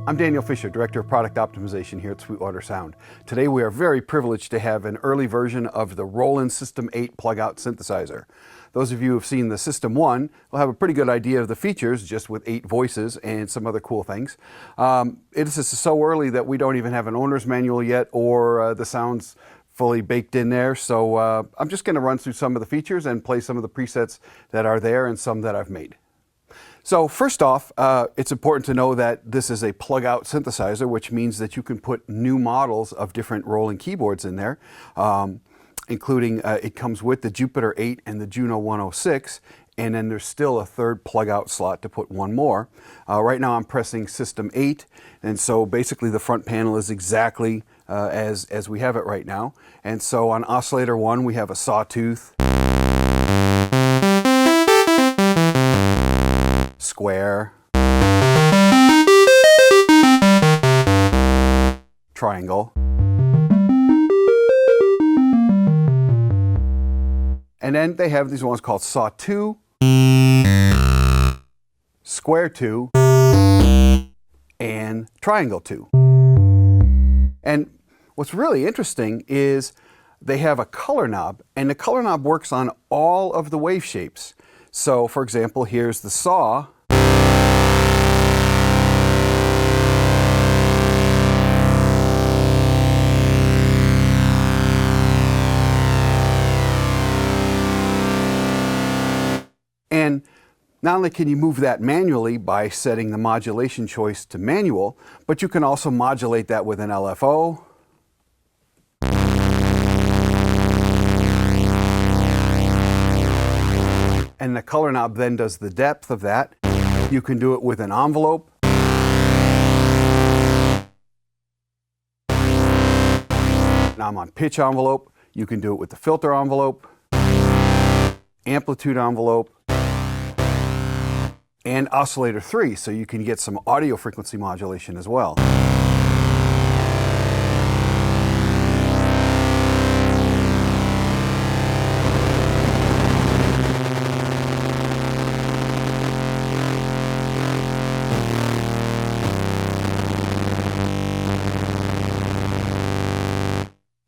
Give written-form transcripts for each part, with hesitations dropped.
I'm Daniel Fisher, Director of Product Optimization here at Sweetwater Sound. Today we are very privileged to have an early version of the Roland System-8 Plug-out synthesizer. Those of you who have seen the System-1 will have a pretty good idea of the features, just with 8 voices and some other cool things. It is so early that we don't even have an owner's manual yet, or the sound's fully baked in there. So I'm just going to run through some of the features and play some of the presets that are there and some that I've made. So first off, it's important to know that this is a plug-out synthesizer, which means that you can put new models of different Roland keyboards in there, including it comes with the Jupiter 8 and the JUNO-106, and then there's still a third plug-out slot to put one more. Right now I'm pressing System-8, and so basically the front panel is exactly as we have it right now. And so on oscillator 1 we have a sawtooth, square, triangle, and then they have these ones called saw 2, square 2, and triangle 2. And what's really interesting is they have a color knob, and the color knob works on all of the wave shapes. So for example, here's the saw. And not only can you move that manually by setting the modulation choice to manual, but you can also modulate that with an LFO. And the color knob then does the depth of that. You can do it with an envelope. Now I'm on pitch envelope. You can do it with the filter envelope, amplitude envelope, and oscillator 3, so you can get some audio frequency modulation as well.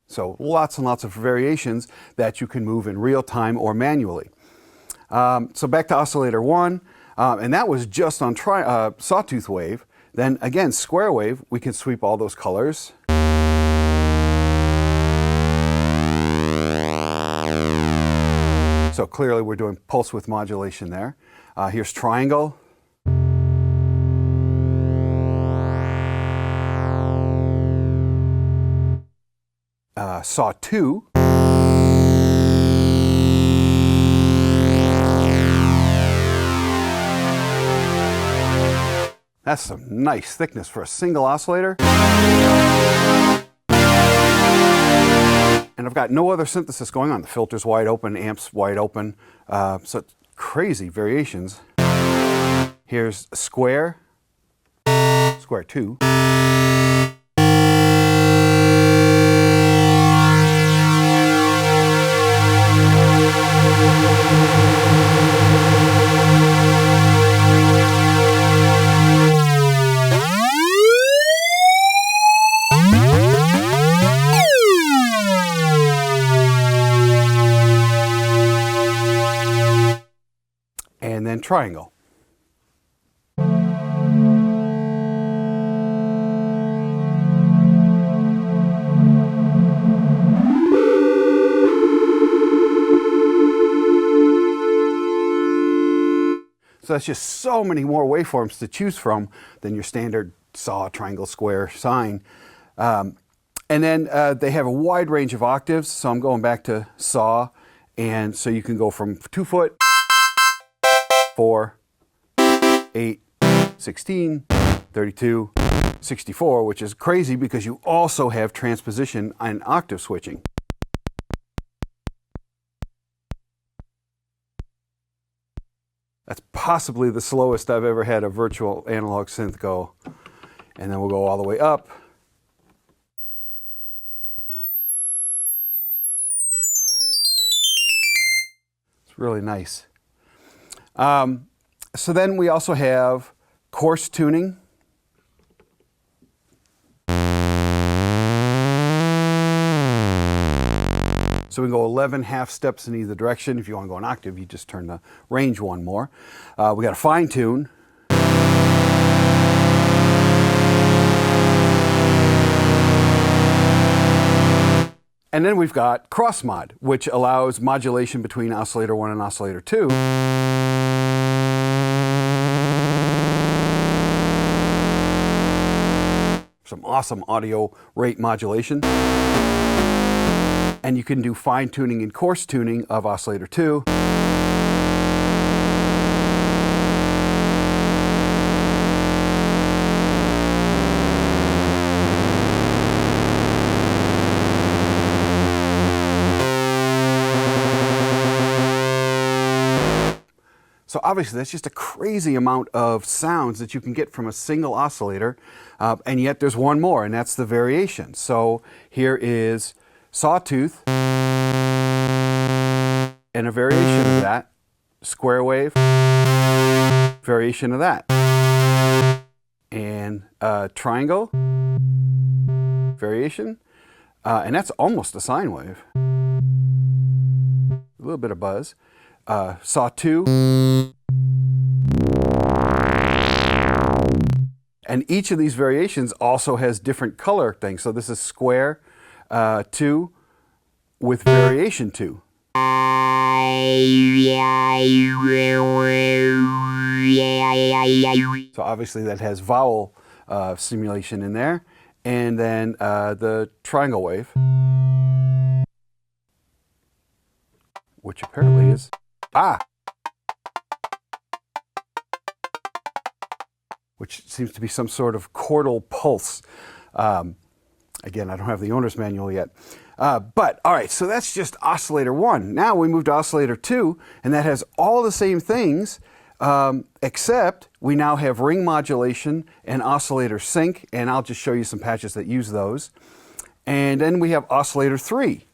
So lots and lots of variations that you can move in real time or manually. So back to oscillator 1. And that was just on sawtooth wave. Then again, square wave, we can sweep all those colors. So clearly we're doing pulse width modulation there. Here's triangle. Saw 2. That's some nice thickness for a single oscillator. And I've got no other synthesis going on. The filter's wide open, amp's wide open, so it's crazy variations. Here's square, square 2. And then triangle. So that's just so many more waveforms to choose from than your standard saw, triangle, square, sine. And then they have a wide range of octaves. So I'm going back to saw, and so you can go from 2 foot, 4, 8, 16, 32, 64, which is crazy because you also have transposition and octave switching. That's possibly the slowest I've ever had a virtual analog synth go. And then we'll go all the way up. It's really nice. So then we also have coarse tuning. So we can go 11 half steps in either direction. If you want to go an octave, you just turn the range one more. We got a fine tune. And then we've got cross mod, which allows modulation between oscillator 1 and oscillator 2. Some awesome audio rate modulation. And you can do fine tuning and coarse tuning of oscillator 2. So obviously that's just a crazy amount of sounds that you can get from a single oscillator, and yet there's one more, and that's the variation. So here is sawtooth, and a variation of that, square wave, variation of that, and triangle, variation, and that's almost a sine wave. A little bit of buzz. Sawtooth. And each of these variations also has different color things. So this is square 2 with variation 2. So obviously that has vowel simulation in there. And then the triangle wave, which apparently is which seems to be some sort of chordal pulse. Again, I don't have the owner's manual yet. But all right, so that's just oscillator 1. Now we move to oscillator 2, and that has all the same things, except we now have ring modulation and oscillator sync, and I'll just show you some patches that use those. And then we have oscillator 3.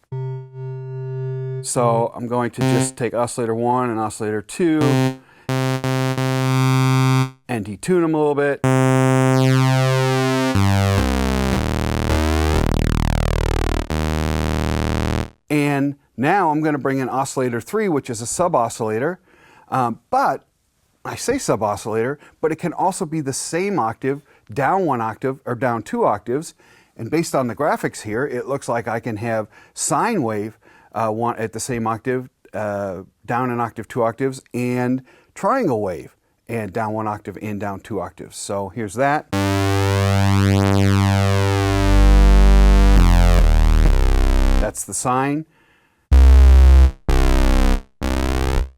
So I'm going to just take oscillator 1 and oscillator 2 and detune them a little bit. And now I'm going to bring in oscillator 3, which is a sub-oscillator. But I say sub-oscillator, but it can also be the same octave, down 1 octave or down 2 octaves. And based on the graphics here, it looks like I can have sine wave one at the same octave, down an octave, 2 octaves, and triangle wave, and down 1 octave and down 2 octaves. So here's that. That's the sine.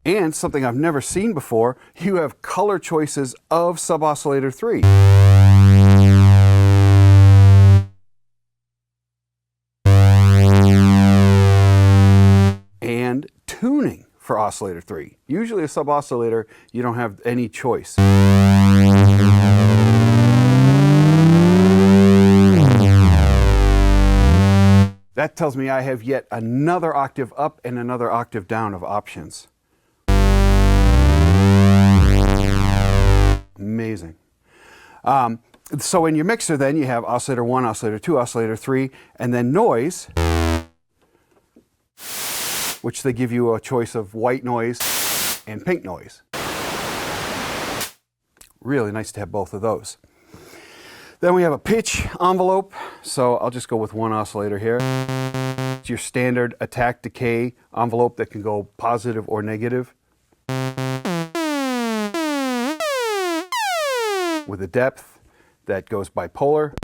And something I've never seen before, you have color choices of sub-oscillator 3. And tuning for oscillator 3. Usually a sub-oscillator, you don't have any choice. That tells me I have yet another octave up and another octave down of options. Amazing. So in your mixer then you have oscillator 1, oscillator 2, oscillator 3, and then noise, which they give you a choice of white noise and pink noise. Really nice to have both of those. Then we have a pitch envelope, so I'll just go with one oscillator here. It's your standard attack decay envelope that can go positive or negative. With a depth that goes bipolar.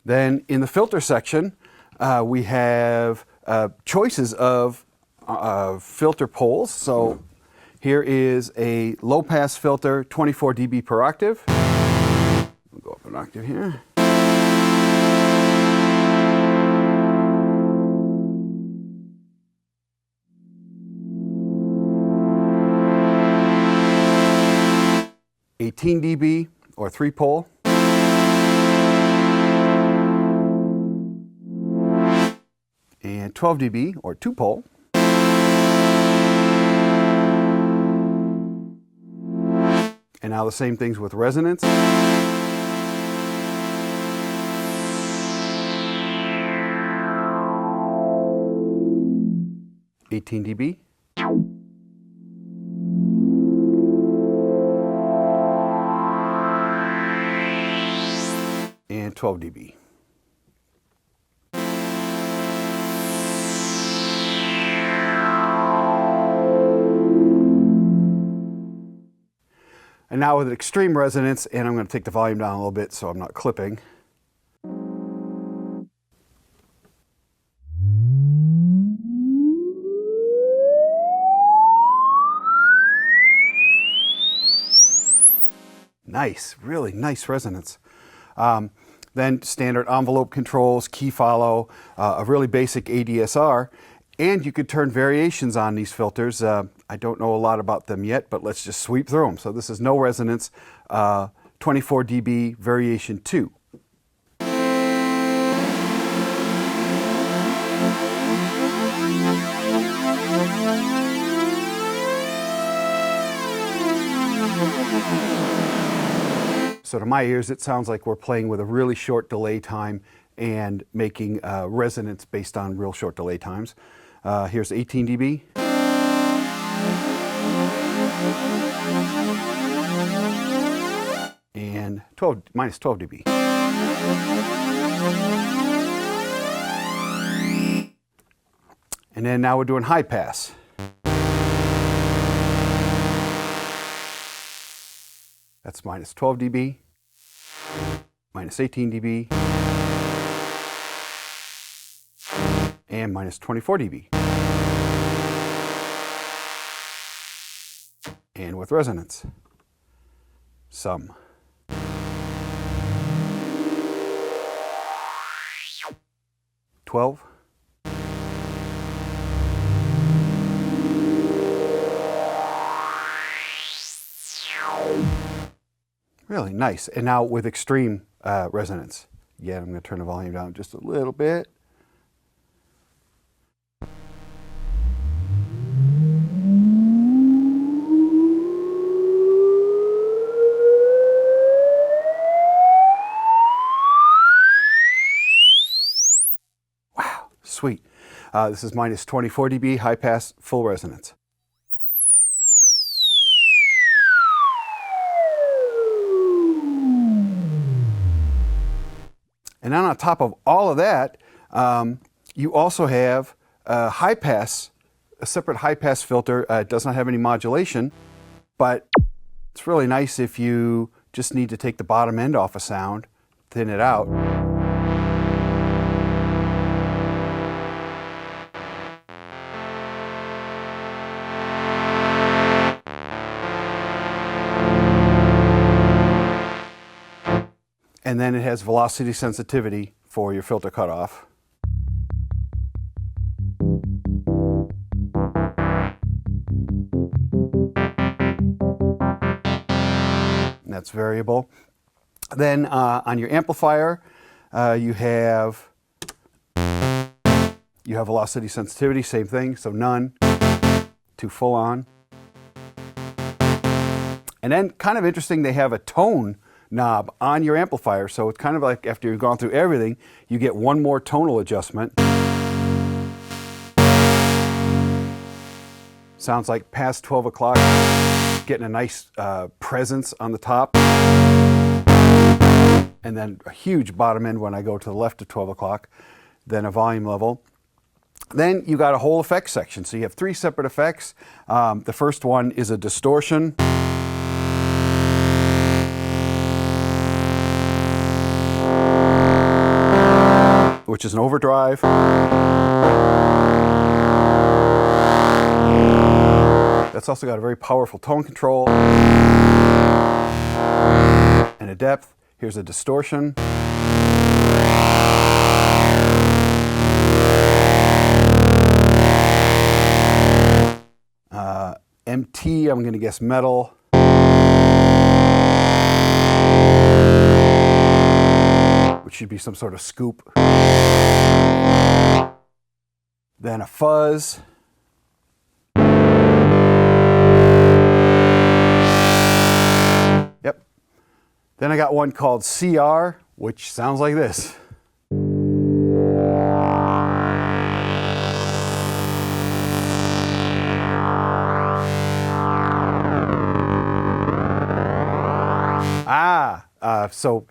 Then in the filter section, we have choices of filter poles. So here is a low-pass filter, 24 dB per octave. We'll go up an octave here. (18 dB or 3-pole). And 12 dB or 2-pole. now the same things with resonance. 18 dB. And 12 dB. And now with extreme resonance, and I'm going to take the volume down a little bit so I'm not clipping. Nice, really nice resonance. Then standard envelope controls, key follow, a really basic ADSR, and you could turn variations on these filters. I don't know a lot about them yet, but let's just sweep through them. So this is no resonance, 24 dB variation 2. So to my ears, it sounds like we're playing with a really short delay time and making resonance based on real short delay times. Here's 18 dB. And minus 12 dB. And then now we're doing high pass. That's minus 12 dB, minus 18 dB, and minus 24 dB. And with resonance, some. $12. Really nice. And now with extreme resonance. Again, I'm going to turn the volume down just a little bit. Wow, sweet. This is minus 24 dB, high pass, full resonance. And then on top of all of that, you also have a high pass, a separate high pass filter. It does not have any modulation, but it's really nice if you just need to take the bottom end off a sound, thin it out. And then it has velocity sensitivity for your filter cutoff. And that's variable. Then on your amplifier, you have velocity sensitivity, same thing, so none to full on. And then kind of interesting, they have a tone knob on your amplifier, so it's kind of like after you've gone through everything, you get one more tonal adjustment. Sounds like past 12 o'clock, getting a nice presence on the top, and then a huge bottom end when I go to the left of 12 o'clock, then a volume level. Then you got a whole effects section, so you have 3 separate effects. The first one is a distortion. Which is an overdrive. That's also got a very powerful tone control and a depth. Here's a distortion. MT, I'm going to guess metal. Which should be some sort of scoop. Then a fuzz. Then I got one called CR, which sounds like this.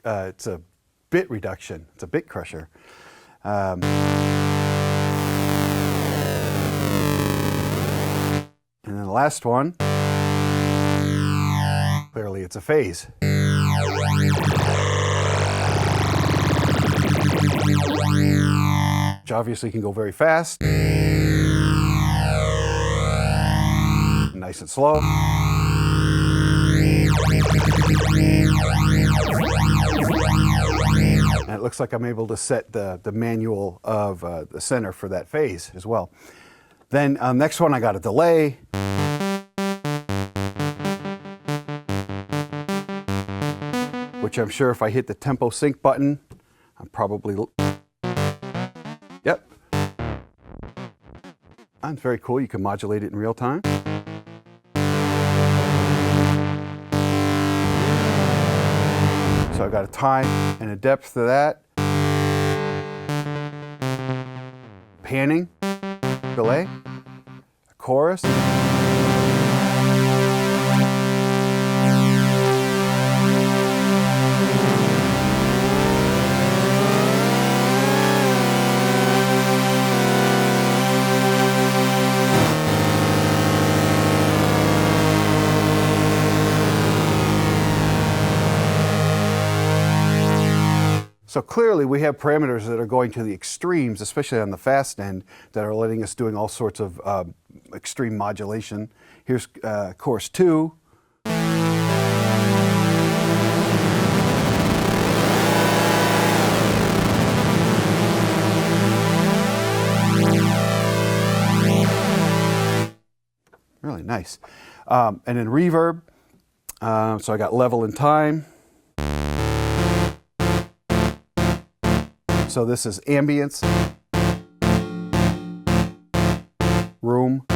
It's a bit reduction. It's a bit crusher. And then the last one, clearly it's a phase. Which obviously can go very fast, nice and slow. And it looks like I'm able to set the manual of the center for that phase as well. Then next one, I got a delay. Which I'm sure if I hit the tempo sync button, I'm probably... Yep. That's very cool. You can modulate it in real time. So I've got a time and a depth to that. Panning, delay, a chorus. So clearly we have parameters that are going to the extremes, especially on the fast end, that are letting us doing all sorts of extreme modulation. Here's chorus 2. Really nice. And then reverb. So I got level and time. So this is ambience, room,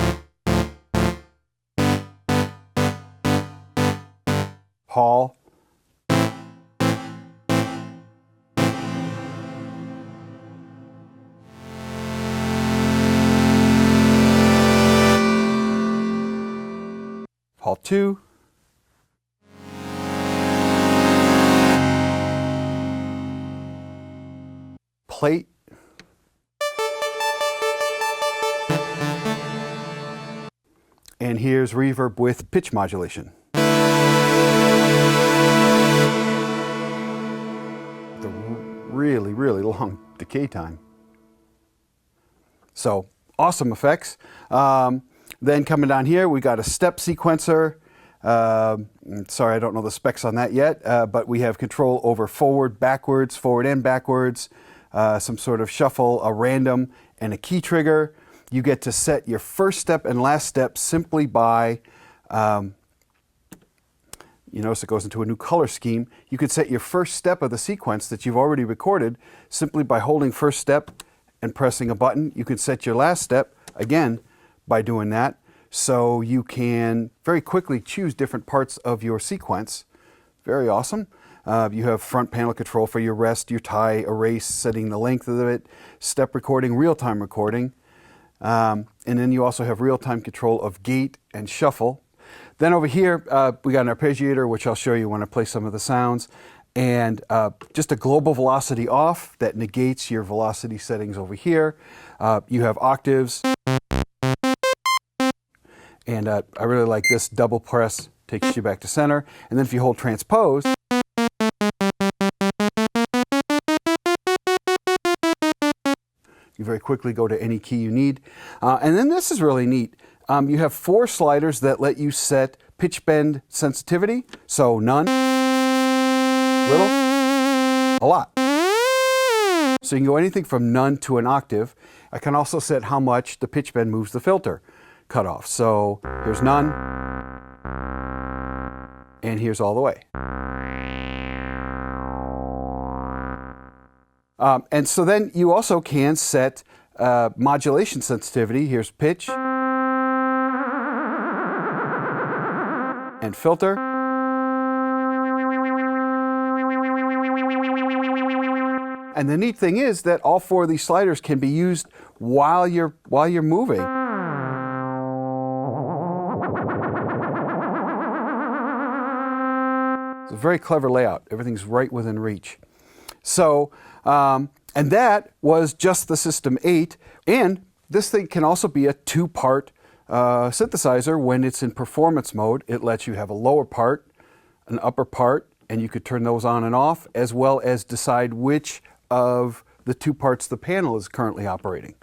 hall, hall 2, plate, and here's reverb with pitch modulation. The really, really long decay time. So awesome effects. Then coming down here, we got a step sequencer. Sorry, I don't know the specs on that yet, but we have control over forward, backwards, forward and backwards. Some sort of shuffle, a random, and a key trigger. You get to set your first step and last step simply by, you notice it goes into a new color scheme. You could set your first step of the sequence that you've already recorded simply by holding first step and pressing a button. You can set your last step, again, by doing that. So you can very quickly choose different parts of your sequence. Very awesome. You have front panel control for your rest, your tie, erase, setting the length of it, step recording, real-time recording. And then you also have real-time control of gate and shuffle. Then over here, we got an arpeggiator, which I'll show you when I play some of the sounds. And just a global velocity off that negates your velocity settings over here. You have octaves. And I really like this double press, takes you back to center. And then if you hold transpose, you very quickly go to any key you need. And then this is really neat. You have 4 sliders that let you set pitch bend sensitivity. So none, little, a lot. So you can go anything from none to an octave. I can also set how much the pitch bend moves the filter cutoff. So here's none, and here's all the way. And so then you also can set modulation sensitivity. Here's pitch and filter. And the neat thing is that all 4 of these sliders can be used while you're moving. It's a very clever layout. Everything's right within reach. So, and that was just the System 8. And this thing can also be a 2-part synthesizer when it's in performance mode. It lets you have a lower part, an upper part, and you could turn those on and off, as well as decide which of the 2 parts the panel is currently operating.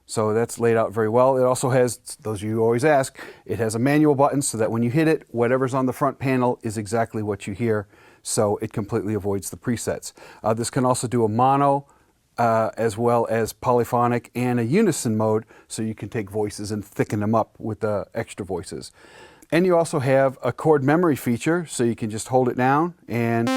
So that's laid out very well. It also has, those of you who always ask, it has a manual button so that when you hit it, whatever's on the front panel is exactly what you hear. So it completely avoids the presets. This can also do a mono, as well as polyphonic and a unison mode, so you can take voices and thicken them up with the extra voices. And you also have a chord memory feature, so you can just hold it down and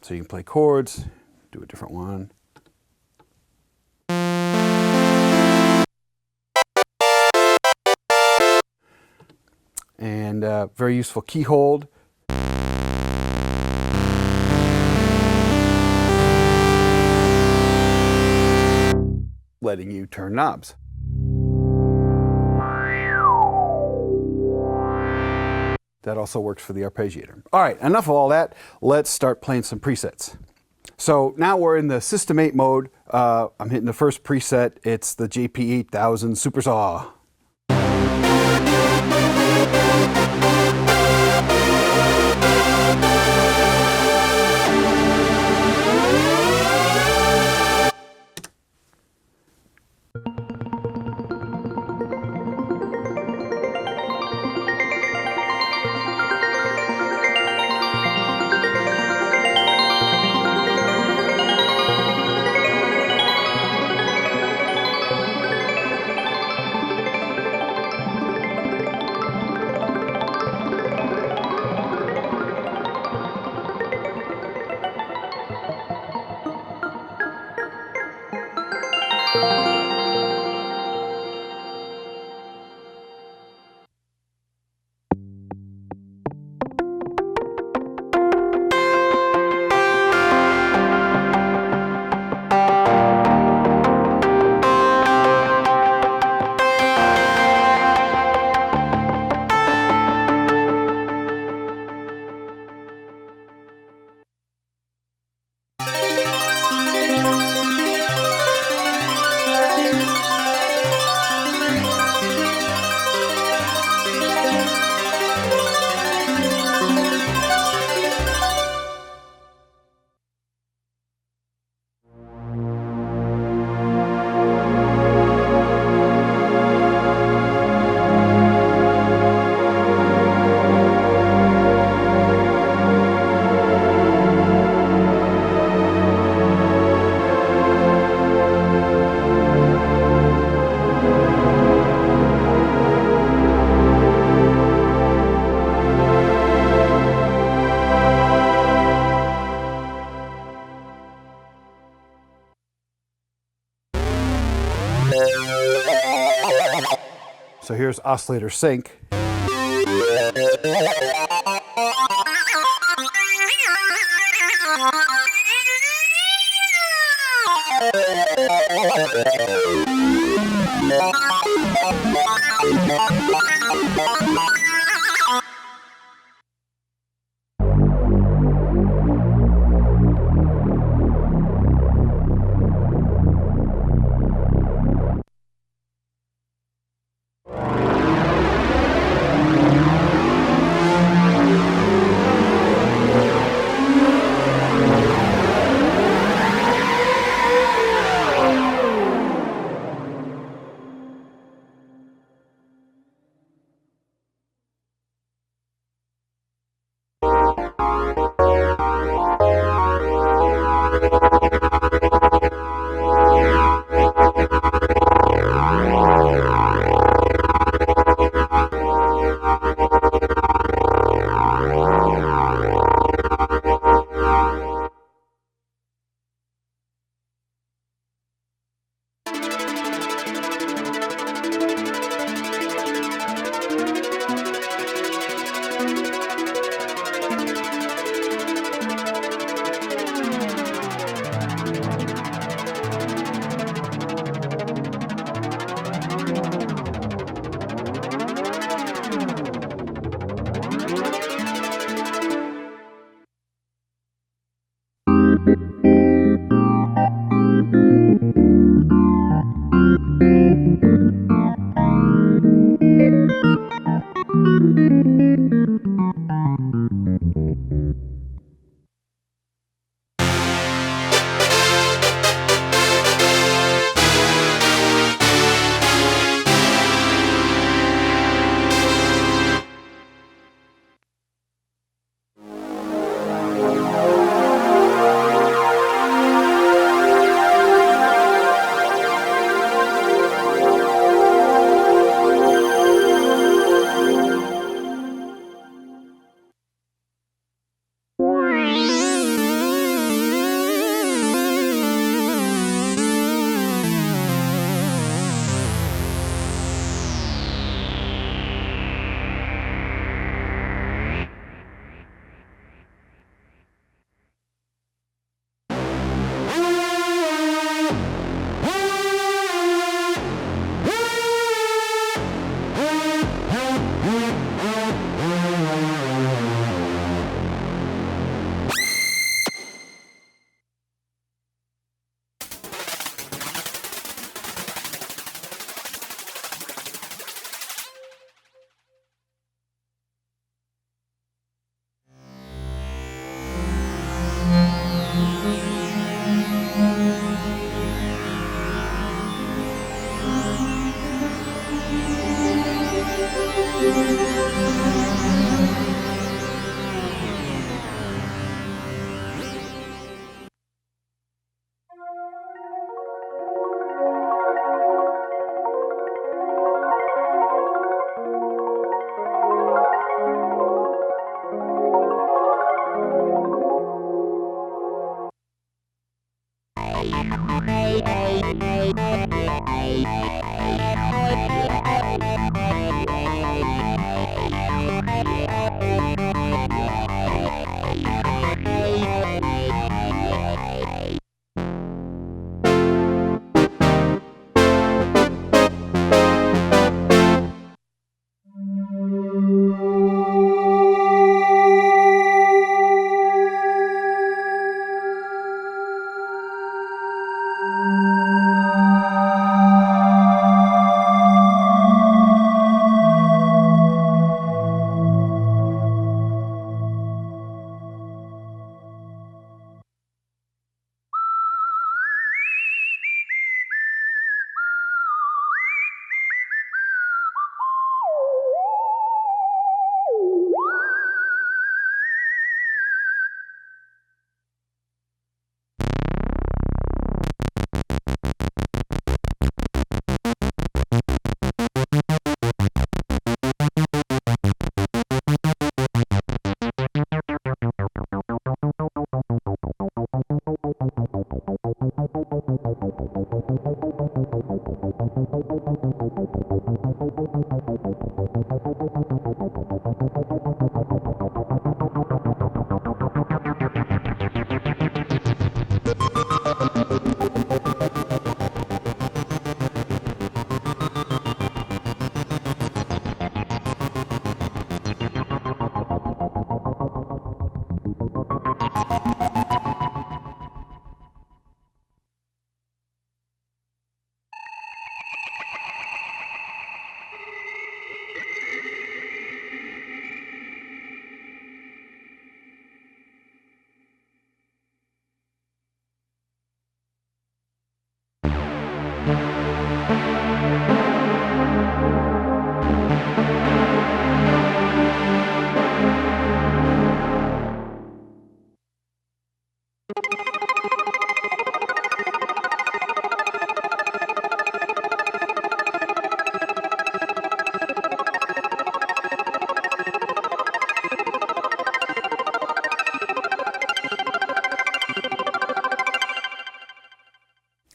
so you can play chords, do a different one. And very useful key hold. Letting you turn knobs. That also works for the arpeggiator. All right, enough of all that. Let's start playing some presets. So now we're in the System 8 mode. I'm hitting the first preset. It's the JP8000 Super Saw. So here's oscillator sync.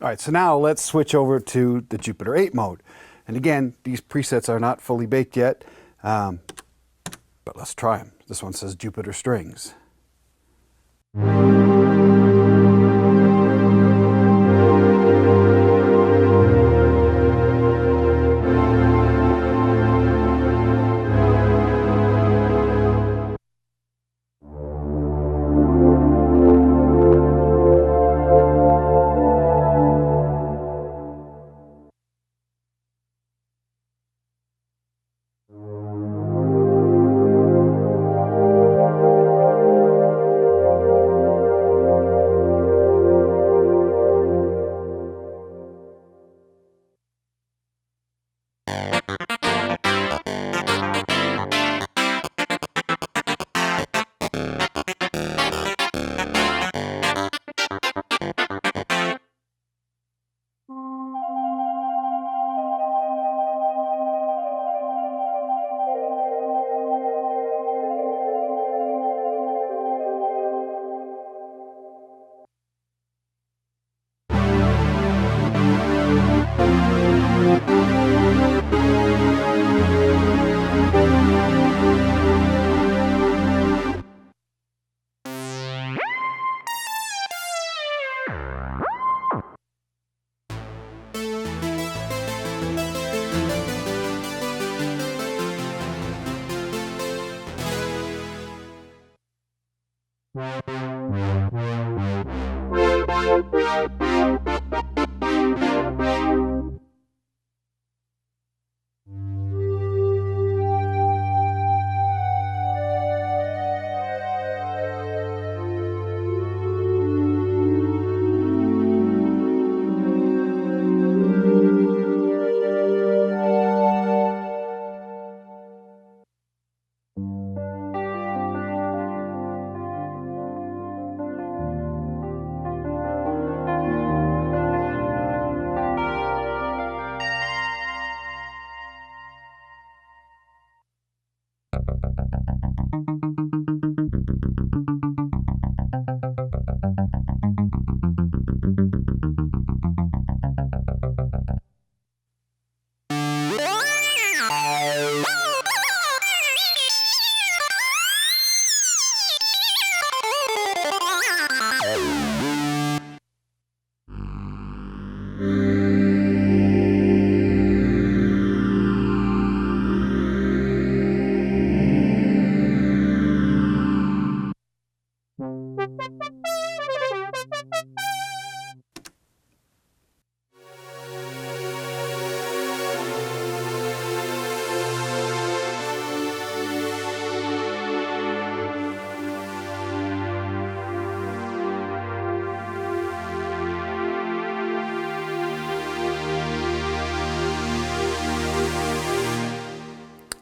All right, so now let's switch over to the Jupiter 8 mode. And again, these presets are not fully baked yet, but let's try them. This one says Jupiter strings.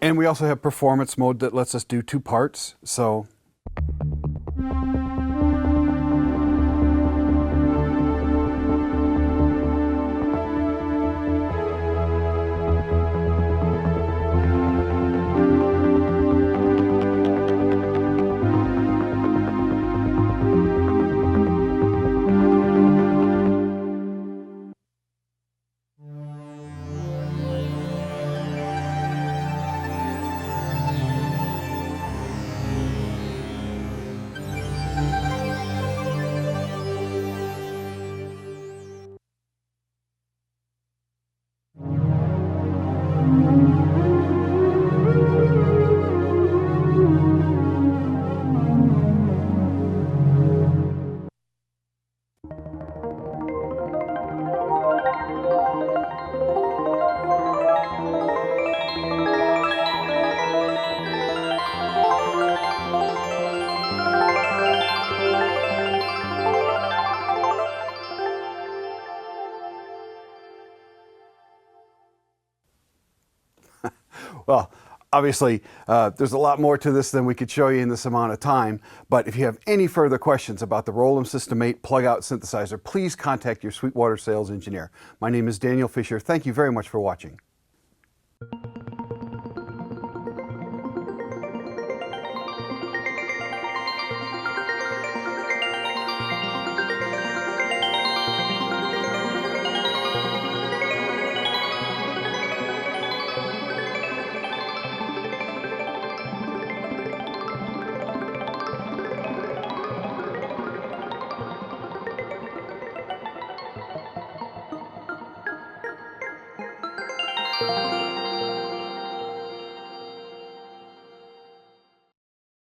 And we also have performance mode that lets us do 2 parts. So well, obviously, there's a lot more to this than we could show you in this amount of time, but if you have any further questions about the Roland System-8 plug-out synthesizer, please contact your Sweetwater sales engineer. My name is Daniel Fisher. Thank you very much for watching.